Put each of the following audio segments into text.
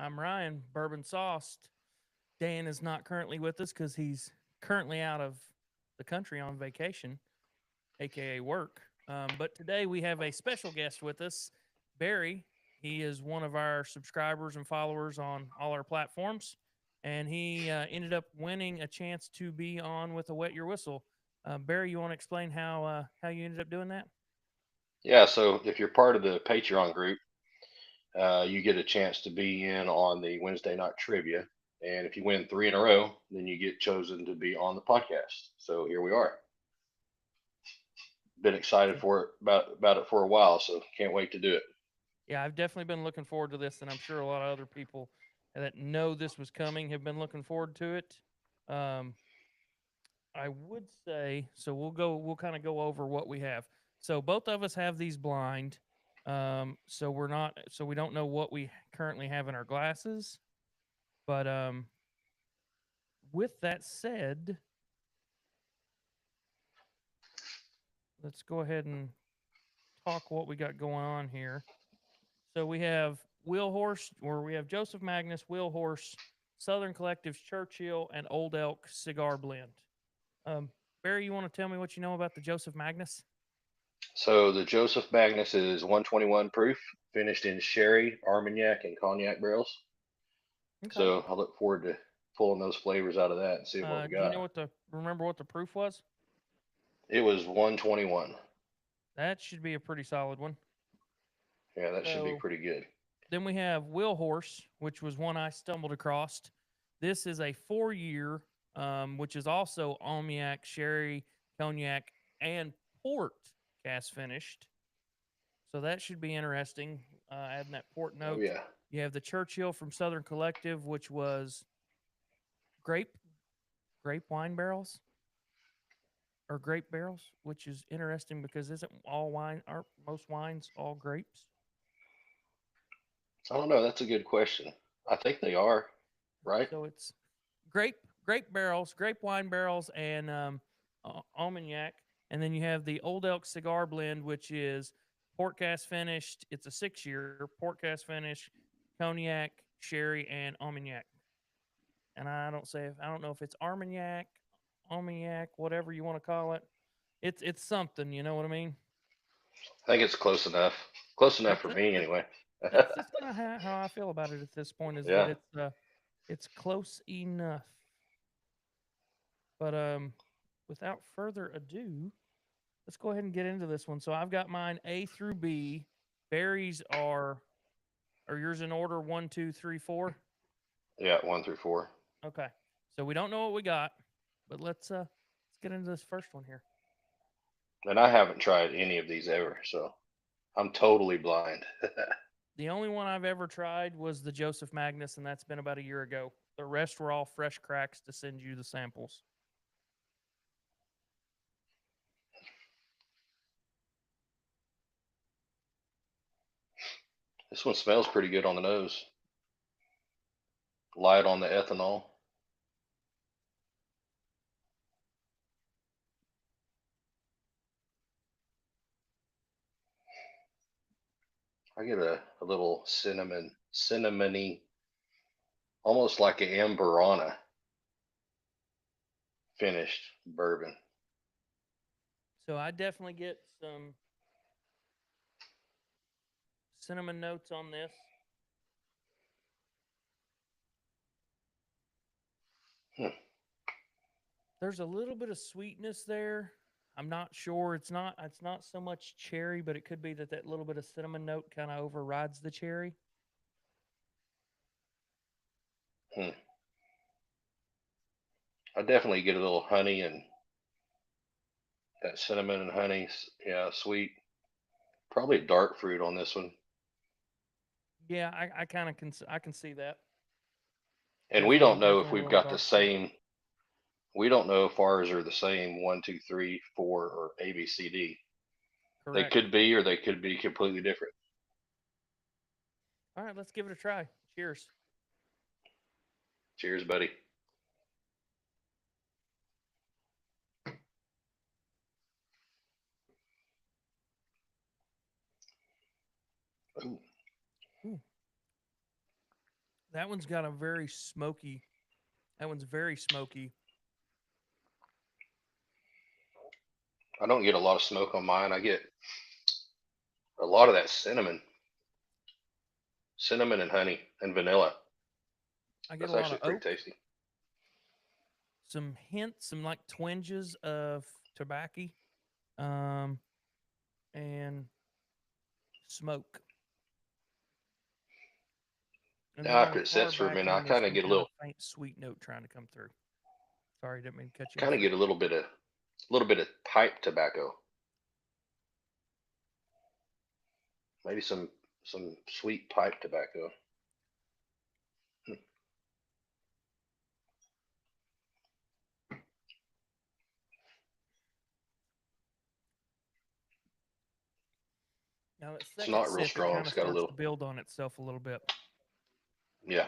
I'm Ryan, Bourbon Sauced. Dan is not currently with us because he's currently out of the country on vacation, aka work. But today we have a special guest with us, Barry. He is one of our subscribers and followers on all our platforms, and he ended up winning a chance to be on with a Wet Your Whistle. Barry, you want to explain how you ended up doing that? Yeah, so if you're part of the Patreon group, you get a chance to be in on the Wednesday night trivia. And if you win three in a row, then you get chosen to be on the podcast. So here we are. Been excited So, for it about it for a while, so can't wait to do it. yeah, I've definitely been looking forward to this, and I'm sure a lot of other people that know this was coming have been looking forward to it. Um, I would say so. We'll kind of go over what we have. So both of us have these blind. So we're not. So we don't know what we currently have in our glasses. But with that said, let's go ahead and talk what we got going on here. So we have Wheel Horse, or we have Joseph Magnus, Wheel Horse, Southern Collectives, Churchill, and Old Elk Cigar Blend. Um, Barry, you want to tell me what you know about the Joseph Magnus? So the Joseph Magnus is 121 proof, finished in sherry, Armagnac, and cognac barrels. Okay. So I look forward to pulling those flavors out of that and seeing what we Do you got. know what the remember what the proof was? It was 121. That should be a pretty solid one. Yeah, that should be So pretty good. then we have Wheel Horse, which was one I stumbled across. This is a 4 year, which is also Armagnac, Sherry, Cognac, and Port cast finished. So that should be interesting. Adding that port Oh note. yeah. You have the Churchill from Southern Collective, which was grape grape wine barrels or grape barrels, which is interesting because isn't all wine are most wines all grapes? I don't know. That's a good question. I think they are, right? So it's grape barrels, grape wine barrels, and Armagnac, and then you have the Old Elk Cigar Blend, which is port cast finished. It's a 6 year port cast finish, cognac, sherry, and Armagnac. And I don't know if it's Armagnac, whatever you want to call it. It's something, you know what I mean? I think it's close enough. Close enough That's for it. me anyway. That's kind of how I feel about it at this point. Is that Yeah. it's close enough. But without further ado, let's go ahead and get into this one. So I've got mine A through B. Berries are yours in order one, two, three, four. Yeah, one through four. Okay. So we don't know what we got, but let's get into this first one here. And I haven't tried any of these ever, so I'm totally blind. The only one I've ever tried was the Joseph Magnus, and that's been about a year ago. The rest were all fresh cracks to send you the samples. This one smells pretty good on the nose. Light on the ethanol. I get a little cinnamony, almost like an Amberana finished bourbon. So I definitely get some cinnamon notes on this. Hmm. There's a little bit of sweetness there. I'm not sure. It's not so much cherry, but it could be that little bit of cinnamon note kind of overrides the cherry. Hmm. I definitely get a little honey and that cinnamon and honey. Yeah, sweet. Probably dark fruit on this one. Yeah, I kind of can see that. And we don't know if Definitely a we've little got the dark fruit. same. We don't know if ours are the same one, two, three, four, or A, B, C, D. They Correct. could be, or they could be completely different. All right, let's give it a try. Cheers. Cheers, buddy. Ooh, Ooh, That one's got a very smoky. That one's very smoky. I don't get a lot of smoke on mine. I get a lot of that cinnamon and honey and vanilla. I get a That's lot of actually pretty oak, tasty. some hints, some like twinges of tobacco, um, and smoke. And then on After the it far sits for a back minute, I end, there's kind of some get a kind of little, faint sweet note trying to come through. Sorry, didn't mean to cut you kind off of there. get a little bit of pipe tobacco, maybe some sweet pipe tobacco. Hmm. Now that It's second not real sip, it strong. kind It's of got a starts little, to build on itself a little bit. yeah.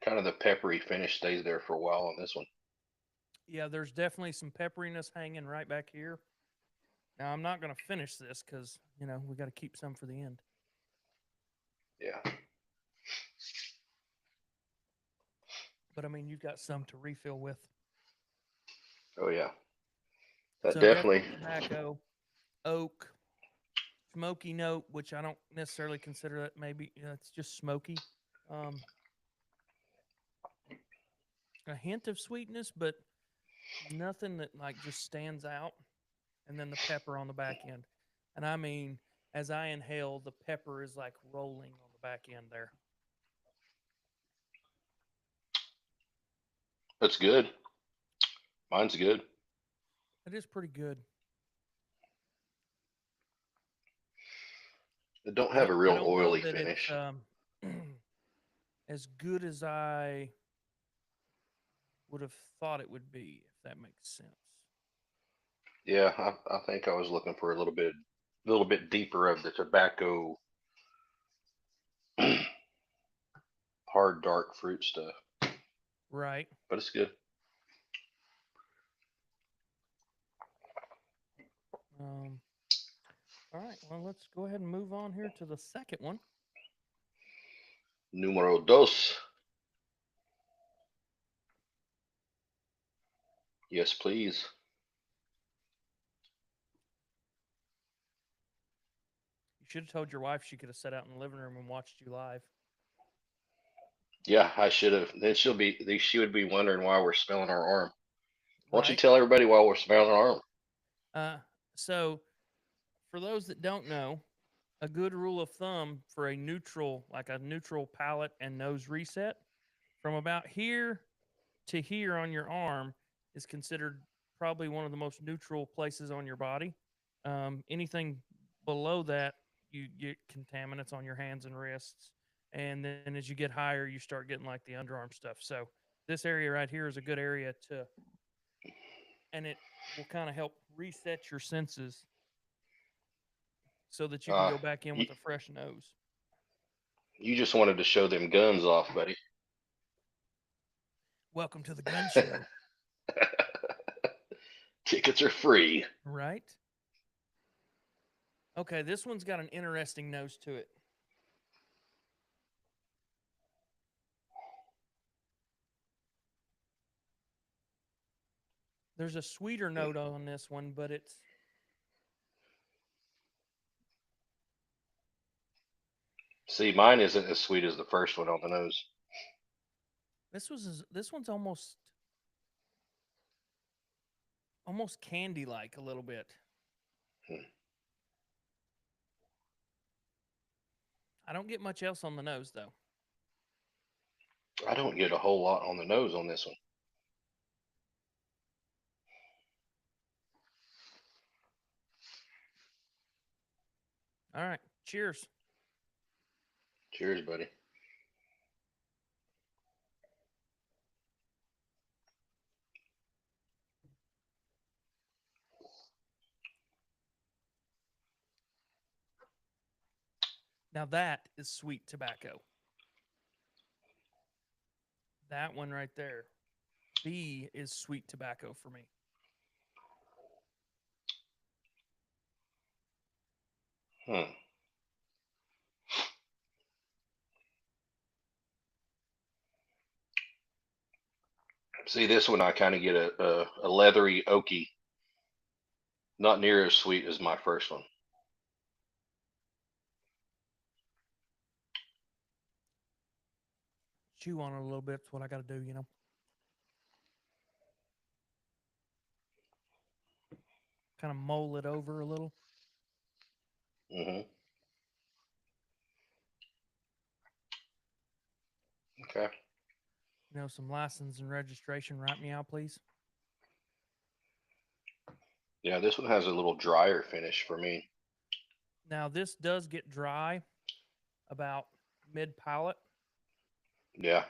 Kind of the peppery finish stays there for a while on this one. Yeah, there's definitely some pepperiness hanging right back here. Now I'm not going to finish this because we got to keep some for the end. Yeah. But I mean, you've got some to refill with. Oh yeah. That So definitely. definitely tobacco, oak, smoky note, which I don't necessarily consider that. Maybe it's just smoky. Um, a hint of sweetness, but nothing that like just stands out. And then the pepper on the back end. And I mean, as I inhale, the pepper is like rolling on the back end there. That's good. Mine's good. It is pretty good. It don't I have don't a I real don't know oily that it's finish. as good as I would have thought it would be, if that makes sense. Yeah, I think I was looking for a little bit deeper of the tobacco, hard dark fruit stuff. Right. But it's good. Um, all right. Well, let's go ahead and move on here to the second one. Numero dos. Yes, please. You should have told your wife she could have sat out in the living room and watched you live. Yeah, I should have. Then she would be wondering why we're smelling our arm. Why don't you Right. tell everybody why we're smelling our arm? Uh, so for those that don't know, a good rule of thumb for like a neutral palate and nose reset, from about here to here on your arm is considered probably one of the most neutral places on your body. Anything below that, you get contaminants on your hands and wrists. And then as you get higher, you start getting like the underarm stuff. So this area right here is a good area and it will kind of help reset your senses so that you can Uh, go back in you, with a fresh nose. you just wanted to show them guns off, buddy. Welcome to the gun show, Tickets are free. right? Okay, this one's got an interesting nose to it. There's a sweeter note on this one, but See, mine isn't as sweet as the first one on the nose. this one's almost candy like a little bit. Hmm. I don't get much else on the nose though. I don't get a whole lot on the nose on this one. All right, cheers. Cheers, buddy. Now that is sweet tobacco. That one right there. B is sweet tobacco for me. Hmm. See, this one I kind of get a leathery, oaky, not near as sweet as my first one. Chew on it a little bit. That's what I got to do, you know. Kind of mull it over a little. Hmm. Okay. You know, some license and registration. Write me out, please. Yeah, this one has a little drier finish for me. Now, this does get dry about mid palate. Yeah.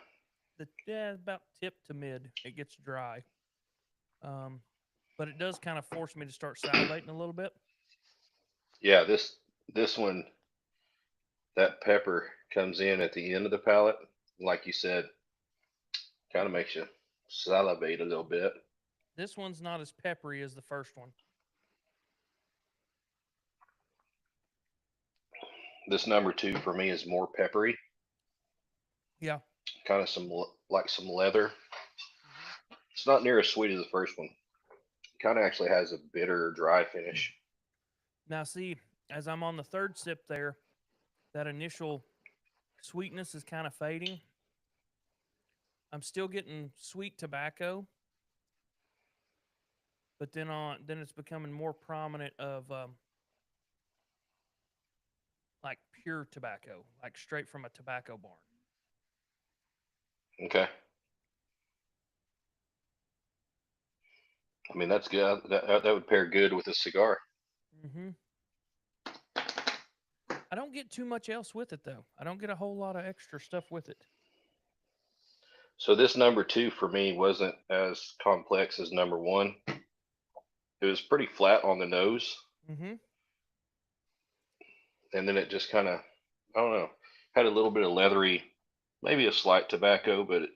Yeah, about tip to mid. It gets dry. Um, but it does kind of force me to start salivating a little bit. Yeah, this one, that pepper comes in at the end of the palate, like you said, kind of makes you salivate a little bit. This one's not as peppery as the first one. This number two for me is more peppery, Yeah. kind of like some leather. Mm-hmm. It's not near as sweet as the first one. It kind of actually has a bitter, dry finish. Now, see, as I'm on the third sip there, that initial sweetness is kind of fading. I'm still getting sweet tobacco, but then it's becoming more prominent of like pure tobacco, like straight from a tobacco barn. Okay. I mean, that's good. That would pair good with a cigar. Mm-hmm. I don't get too much else with it though. I don't get a whole lot of extra stuff with it. So this number two for me wasn't as complex as number one. It was pretty flat on the nose, Mm-hmm. and then it just kind of, I don't know, had a little bit of leathery, maybe a slight tobacco, but it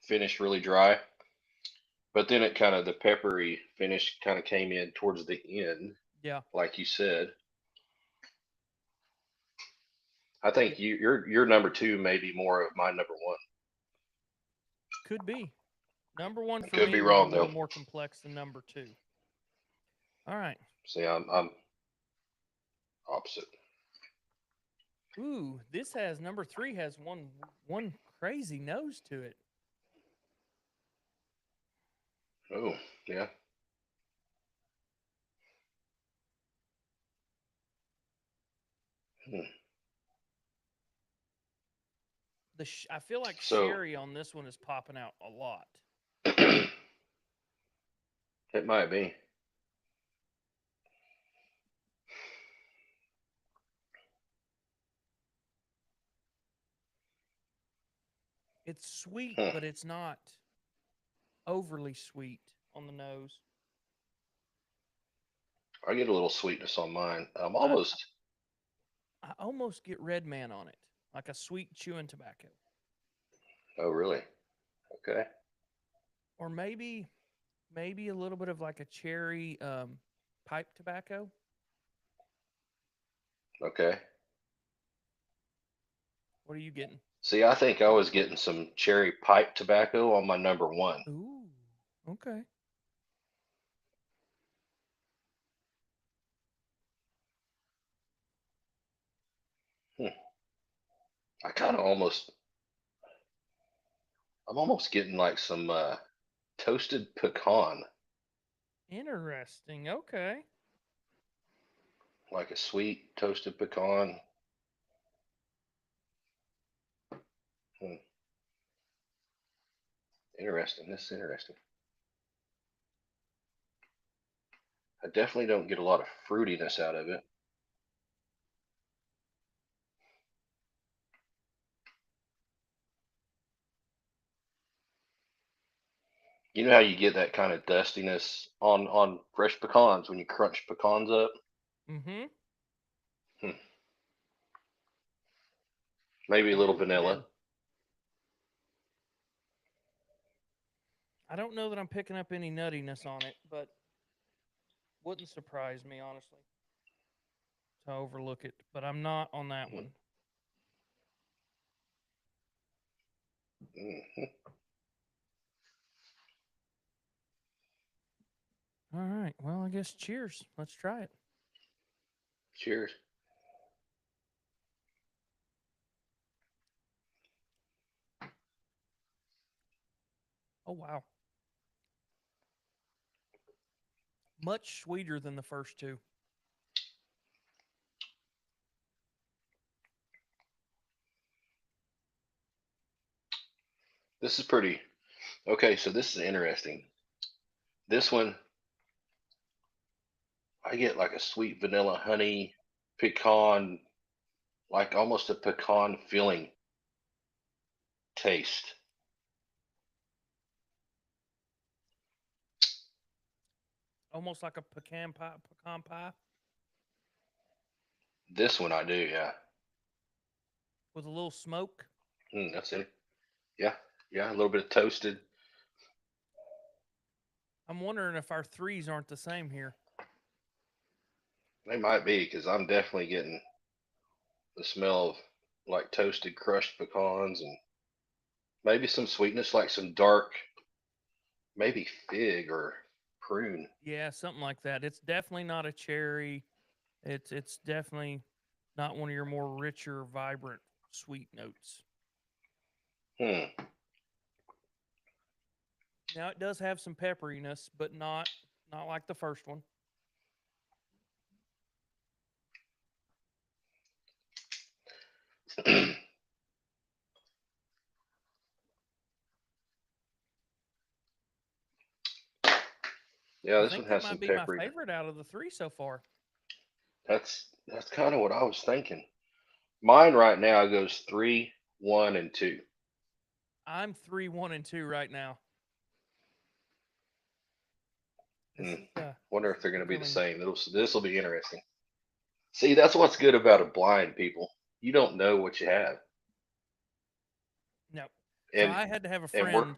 finished really dry. But then it kind of, the peppery finish kind of came in towards the end, Yeah. like you said. I Yeah. think your number two may be more of my number one. Could be. Number one I for could me be was a wrong little though. more complex than number two. All right. See, I'm opposite. Ooh, this has number three has one crazy nose to it. Oh, yeah. Hmm. I feel like So sherry on this one is popping out a lot. it might be. It's sweet, Hmm. but it's not overly sweet on the nose. I get a little sweetness on mine. I'm I almost. I almost get red man on it, like a sweet chewing tobacco, Oh, really? Okay. or maybe a little bit of like a cherry pipe tobacco. Okay. What are you getting? See, I think I was getting some cherry pipe tobacco on my number one. Ooh, okay. Hmm. I kind of almost. I'm almost getting like some toasted pecan, Interesting. Okay. like a sweet toasted pecan. Hmm. Interesting. This is interesting. I definitely don't get a lot of fruitiness out of it. You know how you get that kind of dustiness on fresh pecans when you crunch pecans up? Mm-hmm. Hmm. Maybe I a little do. vanilla. Yeah. I don't know that I'm picking up any nuttiness on it, but wouldn't surprise me, honestly, to overlook it. But I'm not on that one. Mm-hmm. All right. Well, I guess cheers. Let's try it. Cheers. Oh, wow. Much sweeter than the first two. This is pretty. Okay, so this is interesting. This one, I get like a sweet vanilla honey pecan, like almost a pecan filling taste. Almost like a pecan pie This one I do, yeah. with a little smoke. That's it. Yeah, yeah, a little bit of toasted. I'm wondering if our threes aren't the same here. They might be because I'm definitely getting the smell of like toasted crushed pecans and maybe some sweetness, like some dark, maybe fig or prune. Yeah, something like that. It's definitely not a cherry. It's definitely not one of your more richer, vibrant, sweet notes. Hmm. Now it does have some pepperiness, but not like the first one. Yeah, I this think one that has some might be my peppery. favorite out of the three so far. That's kind of what I was thinking. Mine right now goes three, one, and two. I'm three, one, and two right now. This Hmm. is Wonder this if is they're going to be the becoming same. This will be interesting. See, that's what's good about a blind, people. You don't know what you have, no. So and I had to have a and we're friend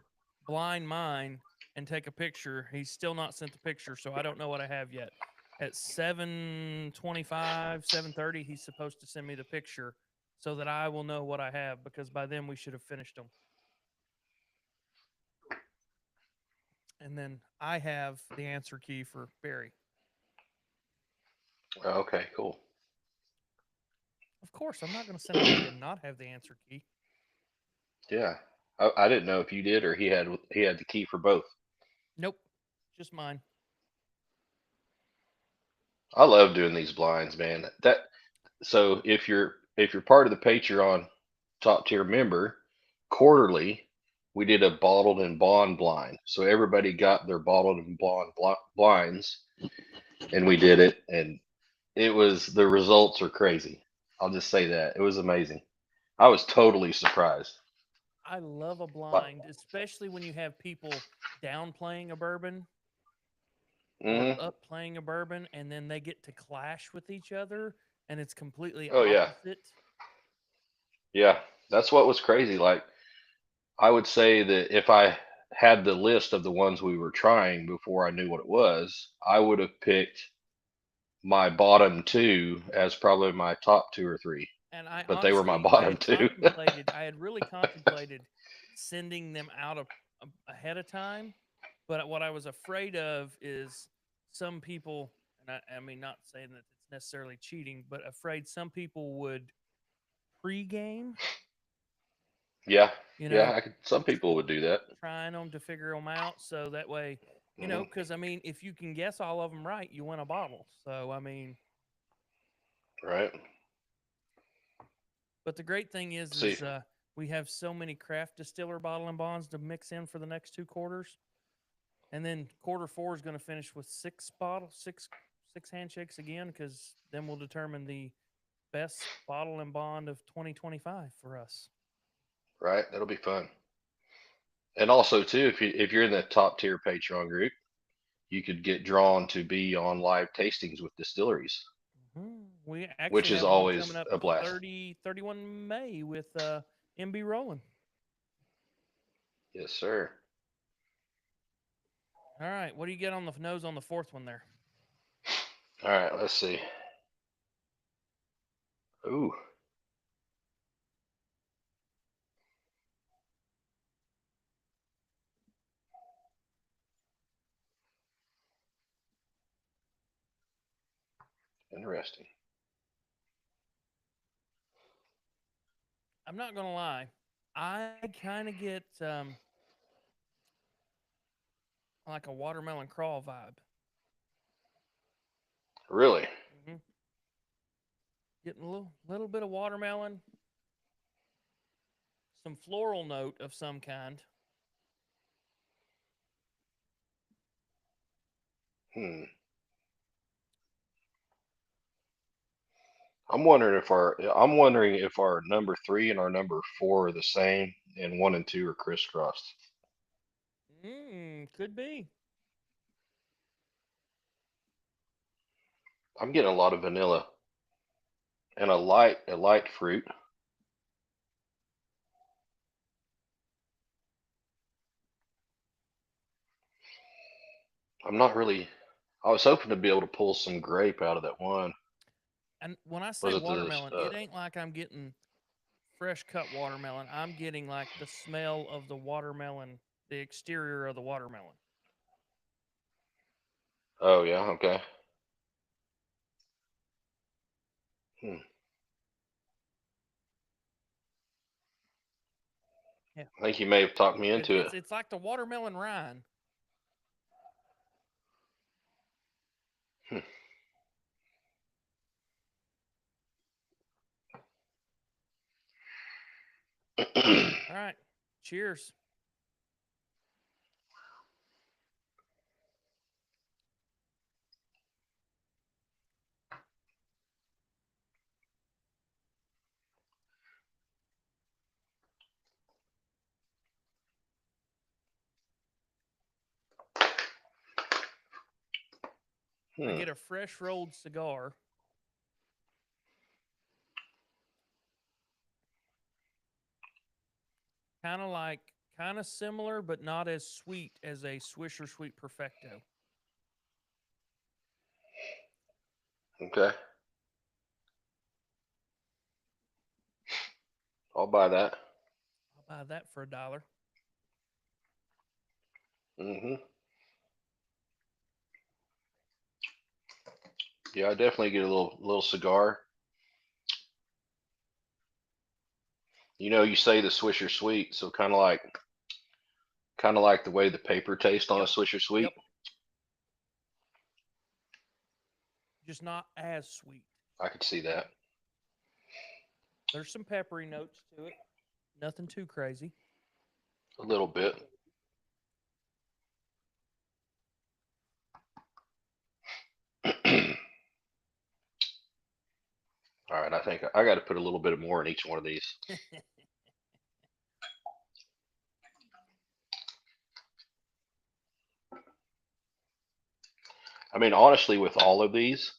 blind mine and take a picture. He's still not sent the picture, so I don't know what I have yet. At 7:25, 7:30, he's supposed to send me the picture so that I will know what I have because by then we should have finished them. And then I have the answer key for Barry. okay. Cool. Of course, I'm not going to send it to you and not have the answer key. Yeah, I didn't know if you did or he had the key for both. Nope, just mine. I love doing these blinds, man. So if you're part of the Patreon top tier member, quarterly we did a bottled and bond blind. So everybody got their bottled and bond blinds, and we did it, and the results are crazy. I'll just say that it was amazing. I was totally surprised. I love a Like, blind, especially when you have people downplaying a bourbon or hmm. up playing a bourbon and then they get to clash with each other and it's completely Oh yeah, opposite. yeah. That's what was crazy. Like I would say that if I had the list of the ones we were trying before I knew what it was, I would have picked my bottom two as probably my top two or three, And I but they were my honestly, I bottom had two. contemplated, I had really contemplated sending them out ahead of time. But what I was afraid of is some people, and I mean, not saying that it's necessarily cheating, but afraid some people would pregame, Yeah, you know, yeah. Some people would do that, trying them to figure them out. So that way, hmm, because I mean, if you can guess all of them right, you win a bottle. So, I mean, right? but the great thing See, we have so many craft distiller bottle and bonds to mix in for the next two quarters. And then quarter four is going to finish with six handshakes again, because then we'll determine the best bottle and bond of 2025 for us. right? That'll be fun. And also too, if you're in the top tier Patreon group, you could get drawn to be on live tastings with distilleries, We which actually is have one coming always up a blast. 31 May with MB Rolling. Yes, sir. All right. What do you get on the nose on the fourth one there? All right, let's see. Ooh. Interesting. I'm not gonna lie. I kind of get like a watermelon crawl vibe. Really? Mm-hmm. Getting a little bit of watermelon, some floral note of some kind. Hmm. I'm wondering if our number 3 and our number 4 are the same, and 1 and 2 are crisscrossed. Could be. I'm getting a lot of vanilla and a light fruit. I'm not really. I was hoping to be able to pull some grape out of that one. And when I say Was it the? watermelon, it ain't like I'm getting fresh cut watermelon. I'm getting like the smell of the watermelon, the exterior of the watermelon. Oh yeah. Okay. Hmm. Yeah. I think you may have talked me into it. It's like the watermelon rind. Hmm. All right. Cheers. I Hmm. get a fresh rolled cigar. Kind of like, kind of similar, but not as sweet as a Swisher Sweet Perfecto. Okay. I'll buy that. I'll buy that for $1. Hmm. Yeah, I definitely get a little cigar. You say the Swisher Sweet, so kind of like the way the paper tastes on a Yep. Swisher Sweet. Yep. Just not as sweet. I could see that. There's some peppery notes to it. Nothing too crazy. A little bit. All right, I think I got to put a little bit more in each one of these. I mean, honestly, with all of these,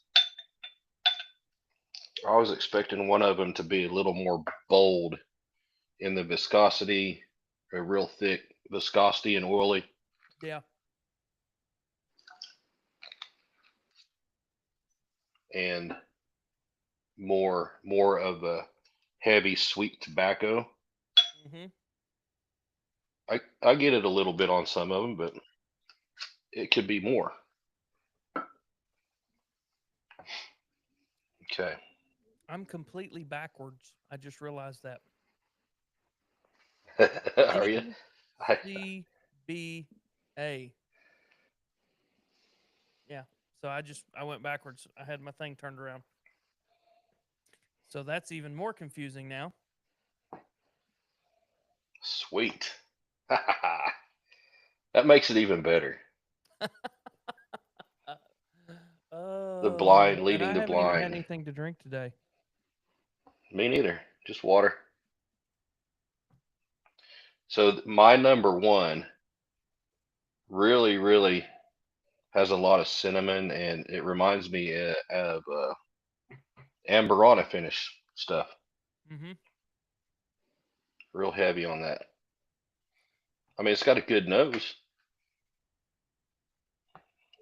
I was expecting one of them to be a little more bold in the viscosity, a real thick viscosity and oily, Yeah. and more of a heavy sweet tobacco. Mm-hmm. I get it a little bit on some of them, but it could be more. Okay. I'm completely backwards. I just realized that. Are you? NCBA. Yeah. So I went backwards. I had my thing turned around. So that's even more confusing now. Sweet. That makes it even better. The blind And leading I the haven't even had blind. anything to drink today. Me neither. Just water. So my number 1 really, really has a lot of cinnamon, and it reminds me of Amberana finish stuff. Mm-hmm. Real heavy on that. I mean, it's got a good nose.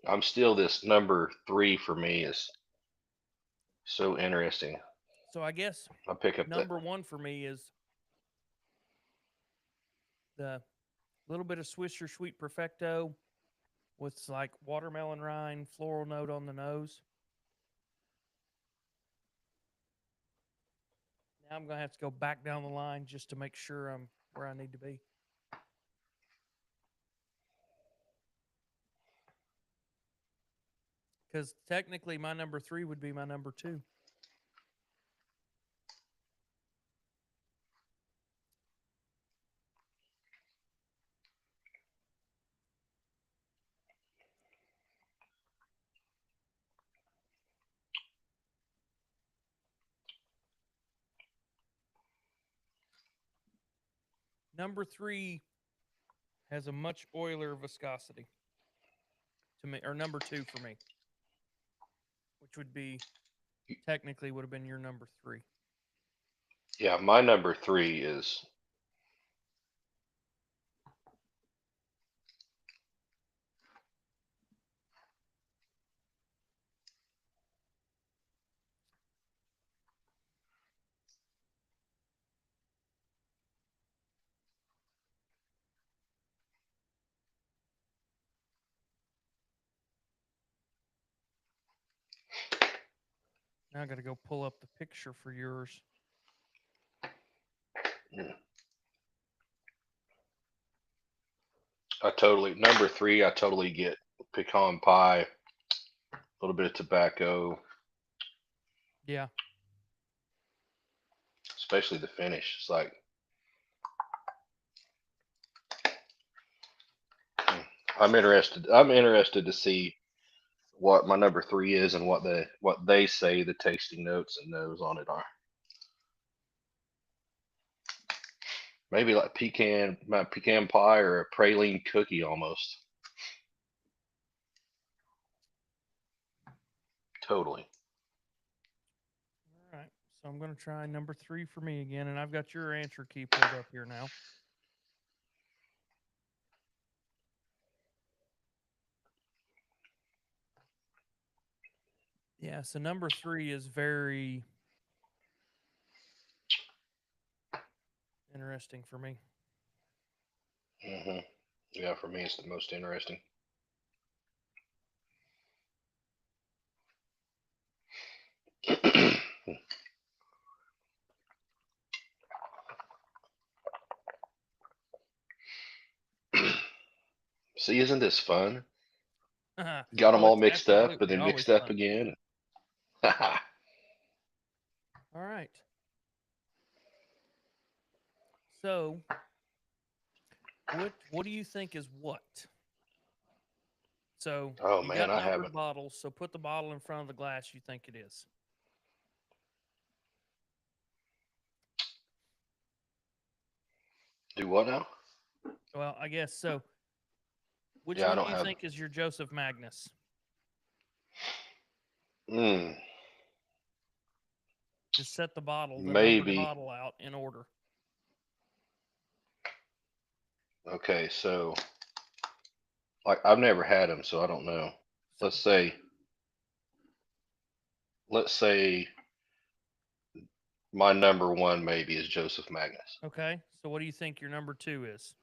I'm still this number 3 for me is so interesting. So I guess I pick up that. number one for me is the little bit of Swisher Sweet Perfecto with like watermelon rind, floral note on the nose. Now I'm gonna have to go back down the line just to make sure I'm where I need to be. Because technically, my number three would be my number two. Number three has a much oilier viscosity to me, or number two for me, which would be technically would have been your number three. Yeah, my number 3 is Now I got to go pull up the picture for yours. number 3. I totally get pecan pie, a little bit of tobacco, Yeah. especially the finish. It's like I'm interested. I'm interested to see what my number 3 is and what they say the tasting notes and those on it are. Maybe like my pecan pie or a praline cookie almost. Totally. All right. So I'm going to try number three for me again, and I've got your answer key pulled up here now. Yeah. So number three is very interesting for me. Yeah, for me, it's the most interesting. See, isn't this fun? Got them Oh, all it's mixed up, but absolutely then always mixed up fun. again. All right. So, what do you think is what? So Oh you man, got I haven't. numbered bottles. So put the bottle in front of the glass you think it is. Do what now? Well, I guess so. Which Yeah, I one do don't you have. think is your Joseph Magnus? Mm, Just set the numbered maybe. bottle out in order. Okay, so like I've never had them, so I don't know. So, Let's say, let's say my number 1 maybe is Joseph Magnus. okay. So what do you think your number two is?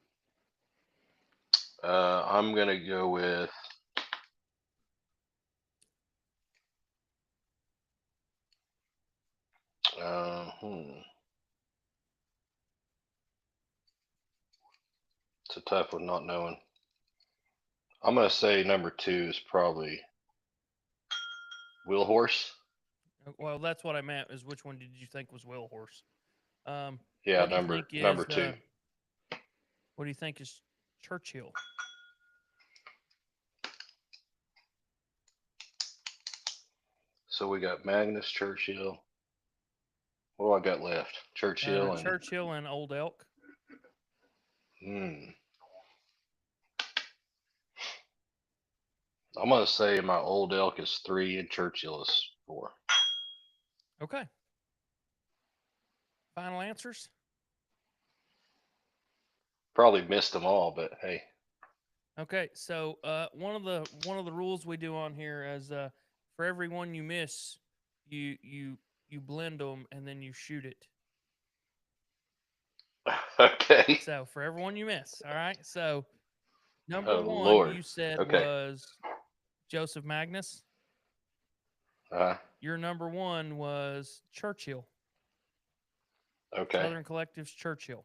I'm gonna go with. Uh, hmm, it's a tough one, not knowing. I'm gonna say number 2 is probably Wheel Horse. Well, that's what I meant. Is which one did you think was Will Horse? Yeah, What do you think number is 2. what do you think is Churchill? So we got Magnus, Churchill. What do I got left? Churchill and. Churchill and Old Elk. Hmm. I'm gonna say my Old Elk is 3 and Churchill is 4. Okay. Final answers. Probably missed them all, but hey. Okay, so one of the rules we do on here is for every one you miss, you blend them and then you shoot it. Okay. So for everyone you miss, all right. So number Oh one Lord. you said Okay. was Joseph Magnus. Uh, Your number one was Churchill. okay. Southern Collective's Churchill.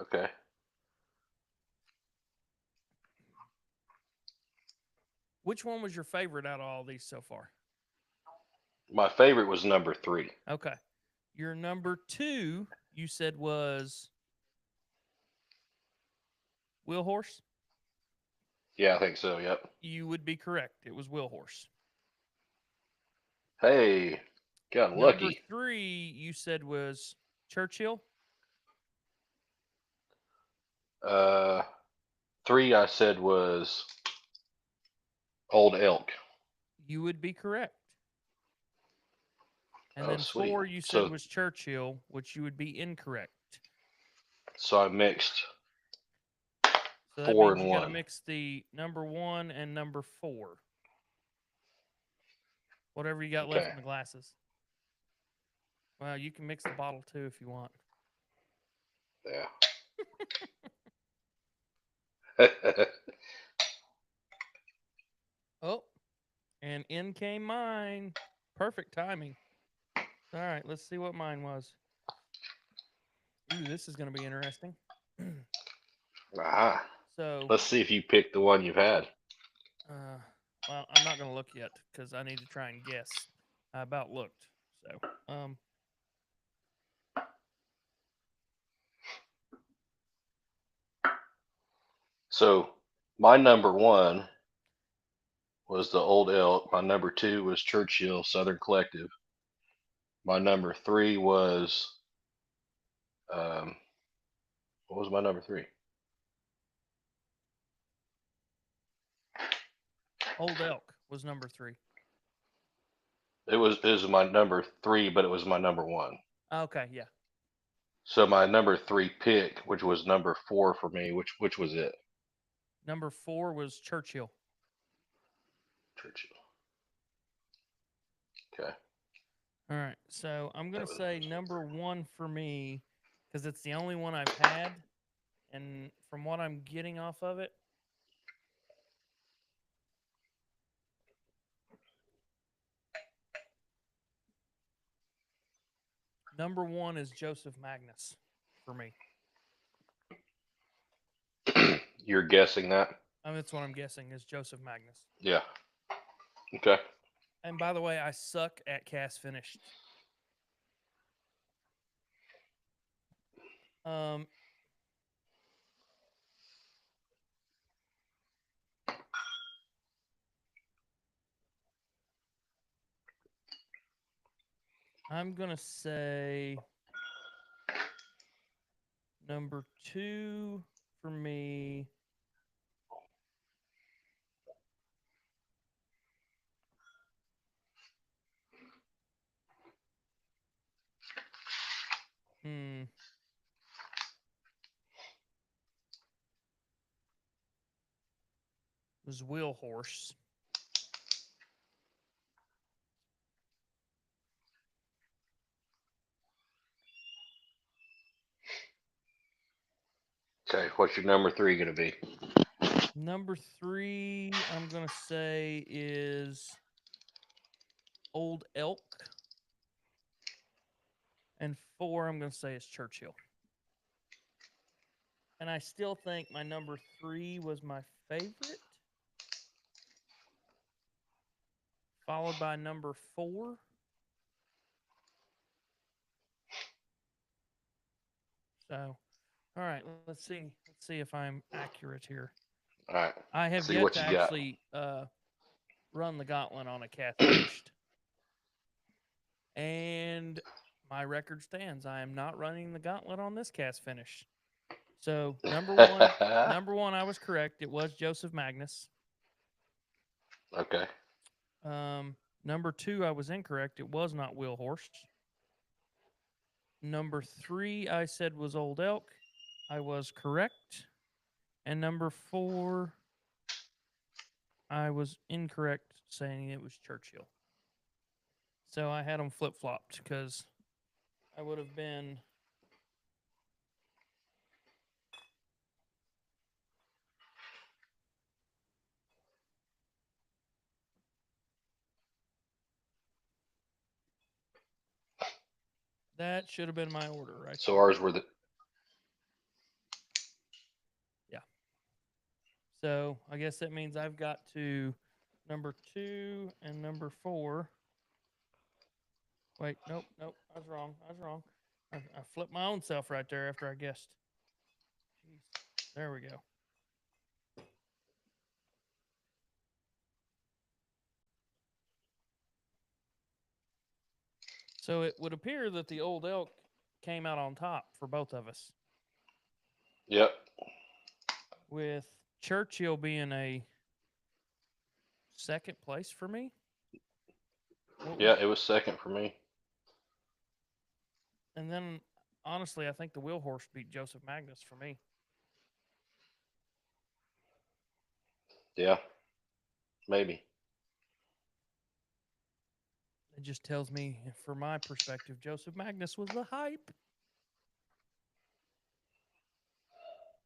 Okay. Which one was your favorite out of all these so far? My favorite was number 3. Okay. Your number two you said was Wheel Horse. Yeah, I think so. Yep. You would be correct. It was Wheel Horse. Hey, got Number lucky. three you said was Churchill. Uh, 3 I said was Old Elk. You would be correct. And Oh, then sweet. four you said So, was Churchill, which you would be incorrect. so I mixed So that 4 means and you got to 1. mix the number one and number four. Whatever you got left Okay. in the glasses. Well, you can mix the bottle too if you want. Yeah. Oh, and in came mine. Perfect timing. All right, let's see what mine was. Ooh, this is going to be interesting. Ah. So, Let's see if you picked the one you've had. uh, well, I'm not going to look yet because I need to try and guess. I about looked. So, So my number 1 was the Old Elk. My number 2 was Churchill Southern Collective. My number 3 was um, what was my number 3? Old Elk was number three. It was my number 3, but it was my number 1. Okay, yeah. So my number 3 pick, which was number 4 for me, which was it? Number four was Churchill. Churchill. Okay. All right. So I'm going That to was say number one for me because it's the only one I've had. And from what I'm getting off of it, number one is Joseph Magnus for me. You're guessing that? That's what I'm guessing is Joseph Magnus. Yeah. Okay. And by the way, I suck at cast finished. Um, I'm going to say number two for me. Hmm. Was Wheel Horse. Okay. What's your number 3 going to be? Number three, I'm going to say is Old Elk. And four, I'm going to say is Churchill. And I still think my number three was my favorite, followed by number four. So, all right, let's see. Let's see if I'm accurate here. All right. I have See yet what to you got. actually run the gauntlet on a cat finished. And my record stands. I am not running the gauntlet on this cast finish. So number one, I was correct. It was Joseph Magnus. Okay. Number two, I was incorrect. It was not Wheel Horse. Number three, I said was Old Elk. I was correct. And number 4, I was incorrect saying it was Churchill. So I had them flip flopped because I would have been. That should have been my order, right? So ours were the. Yeah. So I guess that means I've got to number 2 and number 4. Wait, nope. I was wrong. I flipped my own self right there after I guessed. Jeez. There we go. So it would appear that the Old Elk came out on top for both of us. Yep. With Churchill being a second place for me. Yeah, it was second for me. And then, honestly, I think the Wheel Horse beat Joseph Magnus for me. Yeah, maybe. It just tells me, from my perspective, Joseph Magnus was the hype.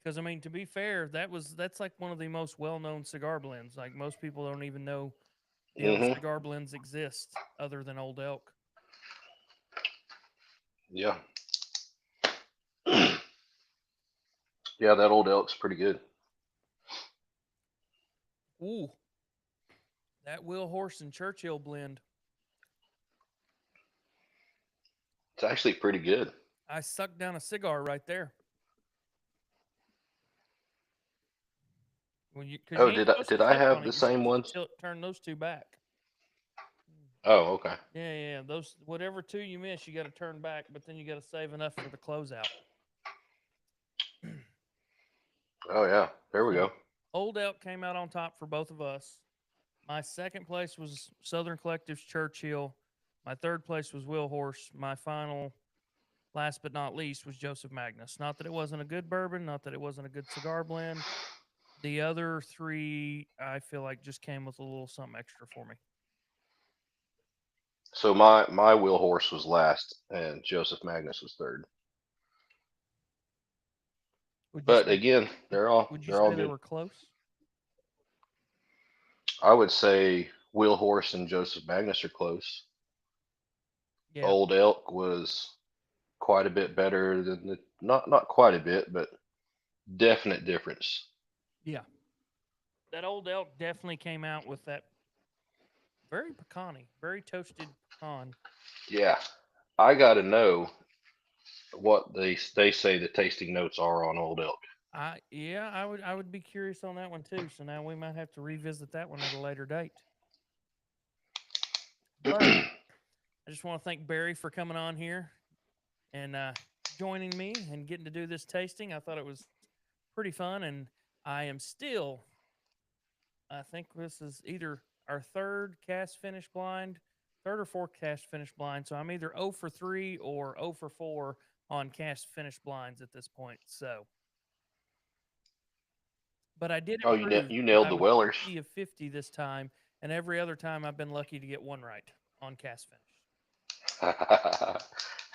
Because I mean, to be fair, that's like one of the most well-known cigar blends. Like most people don't even know the other cigar blends exist other than Old Elk. Yeah. Yeah, that Old Elk's pretty good. Ooh, that Wheel Horse and Churchill blend. It's actually pretty good. I sucked down a cigar right there. When you, because Oh, you ain't supposed did to I sip have on it. the You're same supposed ones? to turn those two back. Oh, okay. Yeah. Those whatever 2 you miss, you got to turn back, but then you got to save enough for the closeout. Oh yeah, there we So, go. Old Elk came out on top for both of us. My second place was Southern Collective's Churchill. My third place was Wheel Horse. My final, last but not least, was Joseph Magnus. Not that it wasn't a good bourbon, not that it wasn't a good cigar blend. The other 3, I feel like, just came with a little something extra for me. So my Wheel Horse was last, and Joseph Magnus was third. But again, they're all Would you they're all say they good. were close? I would say Wheel Horse and Joseph Magnus are close. Yeah. Old Elk was quite a bit better than the not quite a bit, but definite difference. Yeah. That Old Elk definitely came out with that very pecan-y, very toasted pecan. Yeah, I got to know what they say the tasting notes are on Old Elk. I would be curious on that one too. So now we might have to revisit that one at a later date. But I just want to thank Barry for coming on here and joining me and getting to do this tasting. I thought it was pretty fun, and I am still. I think this is either our third cast finish blind, third or fourth cast finish blind. So I'm either 0 for 3 or 0 for 4 on cast finish blinds at this point. So, but I did Oh, improve. you nailed I the was Wellers. 50 of 50 this time, and every other time I've been lucky to get one right on cast finish.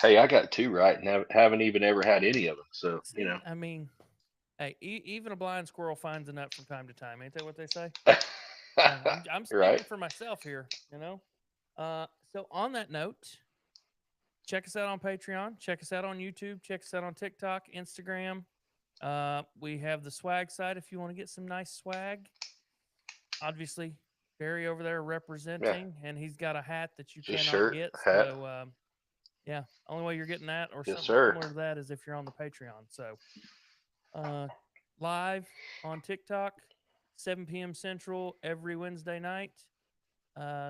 Hey, I got 2 right and haven't even ever had any of them. So See, I mean, hey, even a blind squirrel finds a nut from time to time. Ain't that what they say? I'm right. speaking for myself here, you know. So on that note, check us out on Patreon. Check us out on YouTube. Check us out on TikTok, Instagram. We have the swag site if you want to get some nice swag. Obviously, Barry over there representing, and he's got a hat that you Just cannot shirt, get. hat. So, yeah, only way you're getting that or Yes, something sir. similar to that is if you're on the Patreon. So, live on TikTok, 7 p.m. Central every Wednesday night.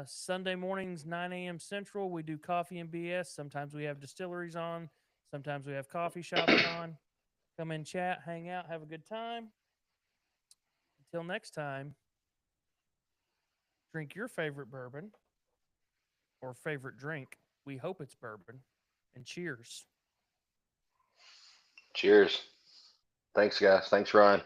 Sunday mornings, 9 a.m. Central, we do coffee and BS. Sometimes we have distilleries on. Sometimes we have coffee shops on. Come in, chat, hang out, have a good time. Until next time, drink your favorite bourbon or favorite drink. We hope it's bourbon. And cheers. Cheers. Thanks, guys. Thanks, Ryan.